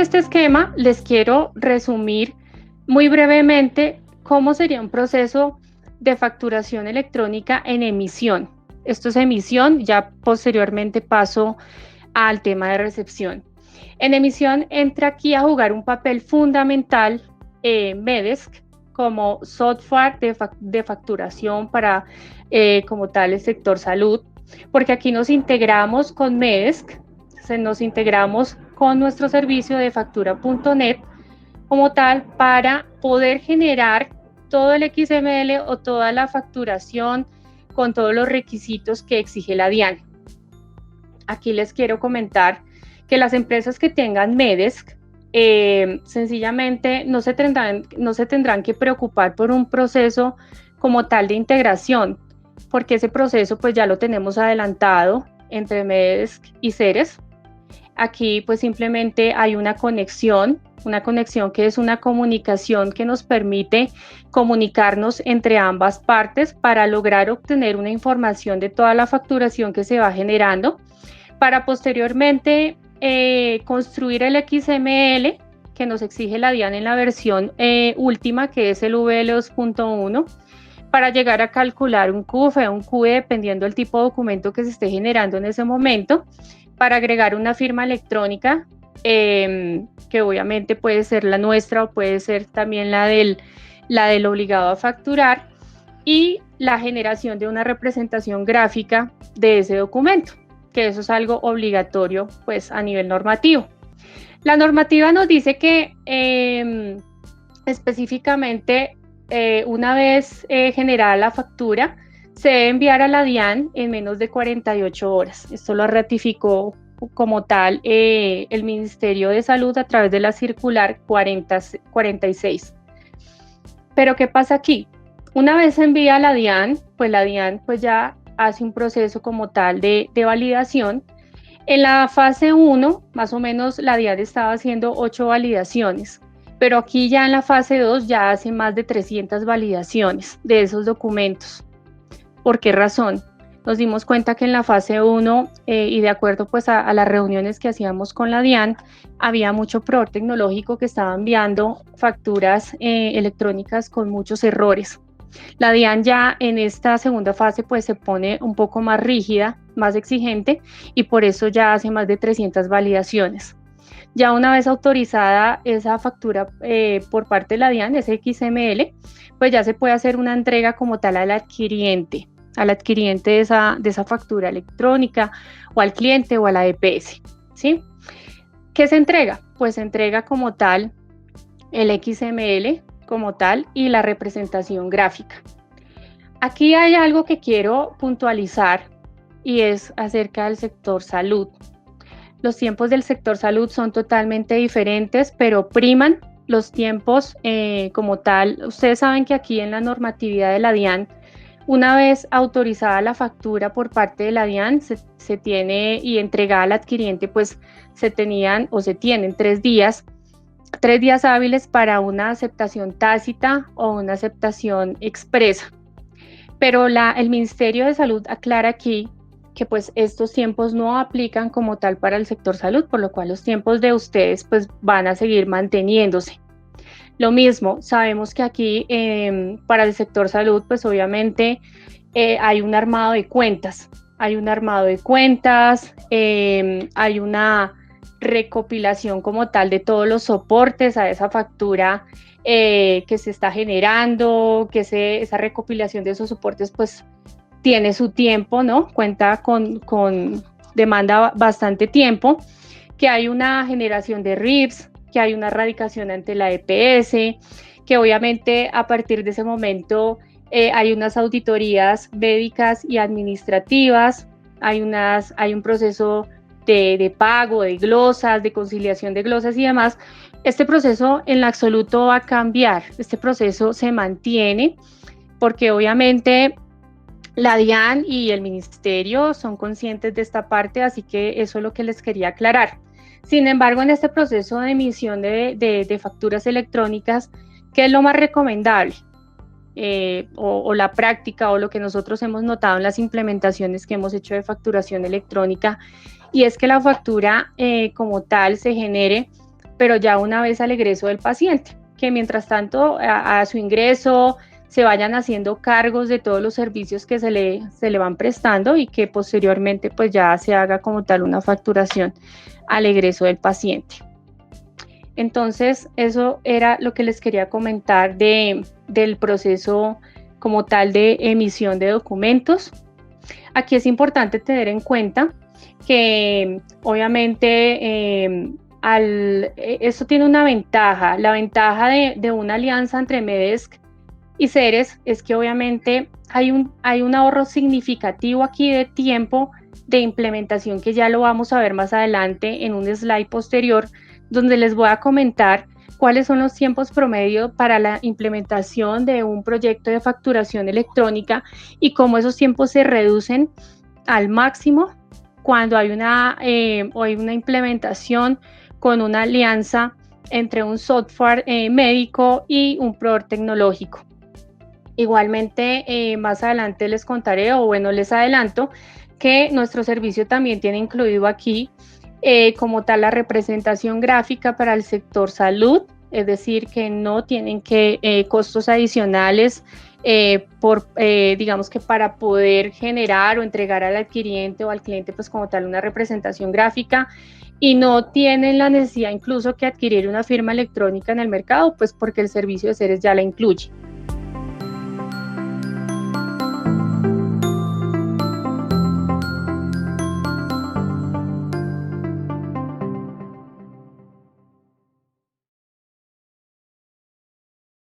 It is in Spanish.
de este esquema, les quiero resumir muy brevemente cómo sería un proceso de facturación electrónica en emisión. Esto es emisión, ya posteriormente paso al tema de recepción. En emisión entra aquí a jugar un papel fundamental MEDESC como software de facturación para como tal el sector salud, porque aquí nos integramos con MEDESC, nos integramos con nuestro servicio de factura.net como tal para poder generar todo el XML o toda la facturación con todos los requisitos que exige la DIAN. Aquí les quiero comentar que las empresas que tengan MEDESC sencillamente no se tendrán que preocupar por un proceso como tal de integración, porque ese proceso pues ya lo tenemos adelantado entre MEDESC y CERES. Aquí pues simplemente hay una conexión que es una comunicación que nos permite comunicarnos entre ambas partes para lograr obtener una información de toda la facturación que se va generando, para posteriormente construir el XML que nos exige la DIAN en la versión última, que es el VL 2.1, para llegar a calcular un QFE o un QE, dependiendo del tipo de documento que se esté generando en ese momento, para agregar una firma electrónica, que obviamente puede ser la nuestra o puede ser también la del obligado a facturar, y la generación de una representación gráfica de ese documento, que eso es algo obligatorio pues a nivel normativo. La normativa nos dice que específicamente una vez generada la factura, se debe enviar a la DIAN en menos de 48 horas. Esto lo ratificó como tal el Ministerio de Salud a través de la circular 46. Pero ¿qué pasa aquí? Una vez se envía a la DIAN pues ya hace un proceso como tal de validación. En la fase 1, más o menos, la DIAN estaba haciendo 8 validaciones, pero aquí ya en la fase 2 ya hace más de 300 validaciones de esos documentos. ¿Por qué razón? Nos dimos cuenta que en la fase 1 y de acuerdo pues a las reuniones que hacíamos con la DIAN, había mucho proveedor tecnológico que estaba enviando facturas electrónicas con muchos errores. La DIAN ya en esta segunda fase pues se pone un poco más rígida, más exigente, y por eso ya hace más de 300 validaciones. Ya una vez autorizada esa factura por parte de la DIAN, ese XML, pues ya se puede hacer una entrega como tal al adquiriente de esa factura electrónica, o al cliente o a la EPS, ¿sí? ¿Qué se entrega? Pues se entrega como tal el XML como tal y la representación gráfica. Aquí hay algo que quiero puntualizar y es acerca del sector salud. Los tiempos del sector salud son totalmente diferentes, pero priman los tiempos como tal. Ustedes saben que aquí en la normatividad de la DIAN, una vez autorizada la factura por parte de la DIAN, se tiene y entregada al adquiriente, pues se tienen 3 días hábiles para una aceptación tácita o una aceptación expresa. Pero el Ministerio de Salud aclara aquí que pues estos tiempos no aplican como tal para el sector salud, por lo cual los tiempos de ustedes pues van a seguir manteniéndose. Lo mismo, sabemos que aquí para el sector salud pues obviamente hay un armado de cuentas, hay una recopilación como tal de todos los soportes a esa factura que se está generando, que esa recopilación de esos soportes pues tiene su tiempo, ¿no? Cuenta demanda bastante tiempo, que hay una generación de RIFs, que hay una radicación ante la EPS, que obviamente a partir de ese momento hay unas auditorías médicas y administrativas, hay un proceso de pago, de glosas, de conciliación de glosas y demás. Este proceso en lo absoluto va a cambiar, este proceso se mantiene porque obviamente la DIAN y el ministerio son conscientes de esta parte, así que eso es lo que les quería aclarar. Sin embargo, en este proceso de emisión de facturas electrónicas, ¿qué es lo más recomendable? O la práctica o lo que nosotros hemos notado en las implementaciones que hemos hecho de facturación electrónica, y es que la factura como tal se genere pero ya una vez al egreso del paciente, que mientras tanto a su ingreso se vayan haciendo cargos de todos los servicios que se le van prestando y que posteriormente pues ya se haga como tal una facturación al egreso del paciente. Entonces, eso era lo que les quería comentar del proceso como tal de emisión de documentos. Aquí es importante tener en cuenta que obviamente esto tiene una ventaja. La ventaja de una alianza entre MEDESC y CERES es que obviamente hay un ahorro significativo aquí de tiempo de implementación, que ya lo vamos a ver más adelante en un slide posterior, donde les voy a comentar cuáles son los tiempos promedio para la implementación de un proyecto de facturación electrónica y cómo esos tiempos se reducen al máximo cuando hay una implementación con una alianza entre un software médico y un proveedor tecnológico. Igualmente, más adelante les contaré, o bueno, les adelanto, que nuestro servicio también tiene incluido aquí como tal la representación gráfica para el sector salud, es decir, que no tienen costos adicionales digamos que para poder generar o entregar al adquiriente o al cliente pues como tal una representación gráfica, y no tienen la necesidad incluso que adquirir una firma electrónica en el mercado, pues porque el servicio de CERES ya la incluye.